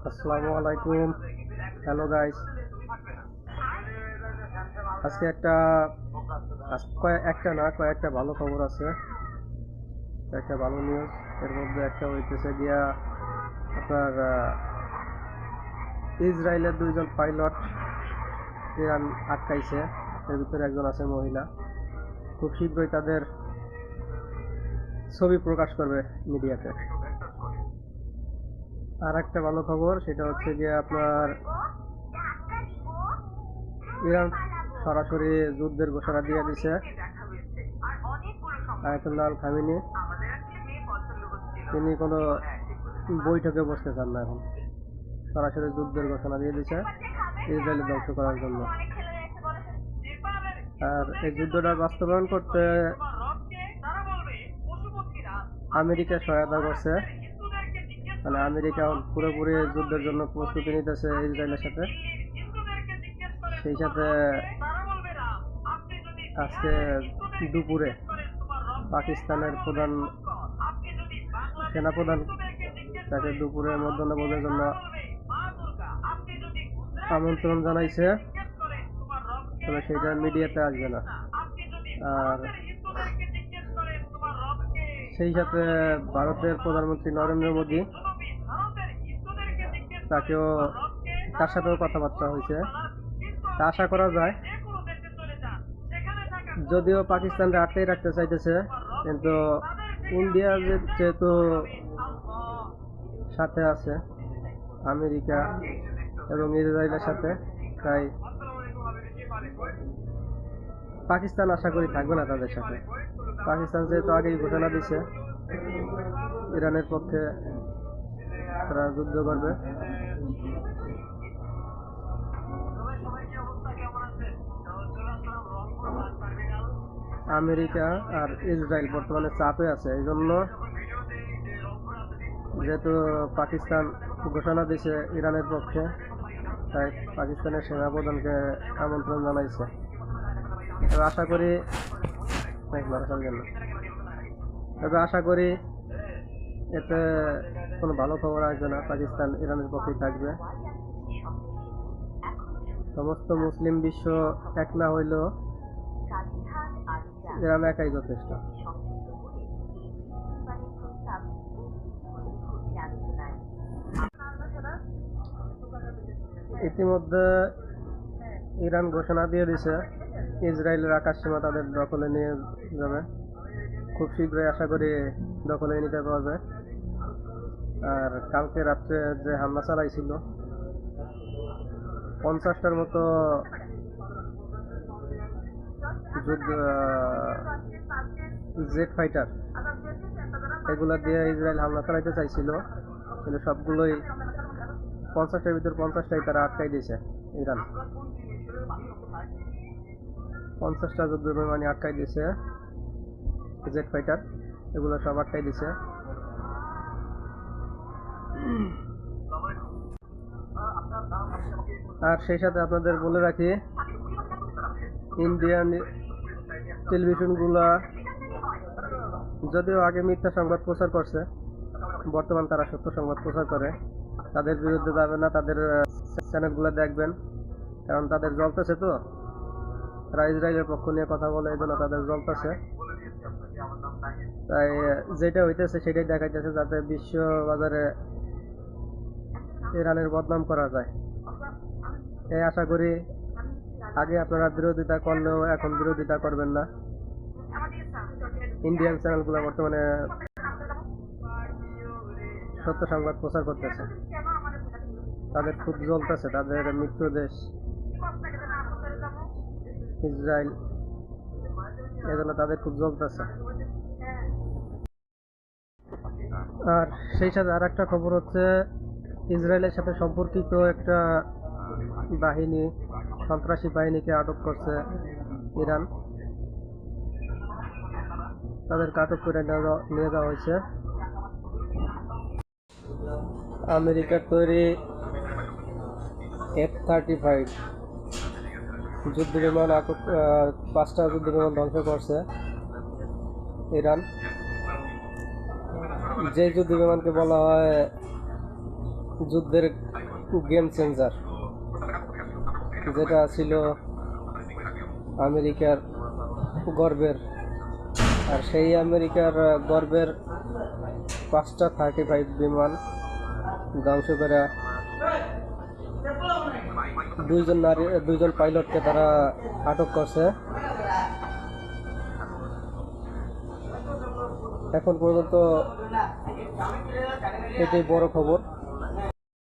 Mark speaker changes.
Speaker 1: আসসালামু আলাইকুম। Hello guys, আজকে কয়েকটা ভালো খবর আছে, একটা ভালো নিউজ। এর মধ্যে একটা হইতেছে গিয়া আপনার ইসরায়েলের দুইজন পাইলট ইরান আটকাইছে। এর ভিতরে একজন আছে মহিলা। খুব শীঘ্রই তাদের ছবি প্রকাশ করবে মিডিয়াতে। আর একটা ভালো খবর, সেটা হচ্ছে গিয়ে আপনার ইরান সরাসরি যুদ্ধের ঘোষণা দিয়ে দিছে। আয়াতুল্লাহ আল খামেনি তিনি কোনো বৈঠকে বসতে চান না, এখন সরাসরি যুদ্ধের ঘোষণা দিয়ে দিছে ইসরায়েল ধ্বংস করার জন্য। আর এই যুদ্ধটা বাস্তবায়ন করতে আমেরিকা সহায়তা করছে, মানে আমেরিকা পুরোপুরি যুদ্ধের জন্য প্রস্তুতি নিতেছে ইসরায়েলের সাথে। সেই সাথে আজকে দুপুরে পাকিস্তানের সেনাপ্রধান তাকে দুপুরে মধ্যাহ্নভোজের জন্য আমন্ত্রণ জানাইছে, তবে সেটা মিডিয়াতে আসবে না। আর সেই সাথে ভারতের প্রধানমন্ত্রী নরেন্দ্র মোদী তার সাথেও কথাবার্তা হয়েছে। আশা করা যায়, যদিও পাকিস্তানকে আটকাই রাখতে চাইতেছে, কিন্তু ইন্ডিয়া যেহেতু সাথে আছে আমেরিকা এবং ইসরায়েলের সাথে, তাই পাকিস্তান আশা করি থাকবে না তাদের সাথে। পাকিস্তান যেহেতু আগেই ঘোষণা দিছে ইরানের পক্ষে তারা যুদ্ধ করবে। আমেরিকা আর ইসরায়েল বর্তমানে চাপে আছে, এই জন্য যেহেতু পাকিস্তান ঘোষণা দিয়েছে ইরানের পক্ষে, তাই পাকিস্তানের সেনাপ্রধানকে আমন্ত্রণ জানাইছে। তবে আশা করি এতে কোনো ভালো খবর আসবে না, পাকিস্তান ইরানের পক্ষেই থাকবে। সমস্ত মুসলিম বিশ্ব এক না হইলেও ইরান একাই যথেষ্ট। ইতিমধ্যে ইরান ঘোষণা দিয়ে দিছে ইসরায়েলের আকাশসীমা তাদের দখলে নিয়ে যাবে। খুব শীঘ্রই আশা করি দখলে নিতে পারবে। আর কালকে রাত্রে যে হামলা চালাইছিল 50টার মতো জেট ফাইটার, এগুলা দিয়ে ইসরায়েল হামলা চালাইতে চাইছিল, কিন্তু সবগুলোই 50টার ভিতর 50টাই তারা আটকাই দিয়েছে। ইরান 50টা যুদ্ধ বিমান আটকাই দিয়েছে, জেট ফাইটার এগুলো সব আটকাই দিয়েছে। আর সেই সাথে আপনাদের বলে রাখি, ইন্ডিয়ান টেলিভিশনগুলা যদিও আগে মিথ্যা সংবাদ প্রচার করছে, বর্তমান তারা সত্য সংবাদ প্রচার করে। তাদের বিরুদ্ধে যাবে না, তাদের চ্যানেলগুলো দেখবেন, কারণ তাদের জ্বলতেছে, তো তারা ইসরায়েলের পক্ষ নিয়ে কথা বলে, এই জন্য তাদের জ্বলতেছে। তাই যেটা হইতেছে সেটাই দেখাইতেছে, যাতে বিশ্ব বাজারে ইরানের বদনাম করা যায়। এই আশা করি আগে আপনারা বিরোধিতা করলেও এখন বিরোধিতা করবেন না। ইন্ডিয়ান চ্যানেলগুলো বর্তমানে সত্য সংবাদ প্রচার করতেছে, তাদের খুব জ্বলতেছে, তাদের মিত্র দেশ ইসরায়েল, এজন্য তাদের খুব জ্বলতেছে। আর সেই সাথে আর একটা খবর হচ্ছে, ইসরায়েলের সাথে সম্পর্কিত একটা বাহিনী, সন্ত্রাসী বাহিনীকে আটক করছে ইরান। তাদেরকে আটক করে নিয়ে যাওয়া হয়েছে। আমেরিকার তৈরি F-35 যুদ্ধ বিমান 5টা যুদ্ধ বিমান ধ্বংস করছে ইরান। যে যুদ্ধ বিমানকে বলা হয় যুদ্ধের গেম চেঞ্জার, যেটা ছিল আমেরিকার গর্বের। আর সেই আমেরিকার গর্বের 5টা 35 বিমান ধ্বংস করে দুইজন পাইলটকে তারা আটক করছে। এখন পর্যন্ত এটাই বড় খবর।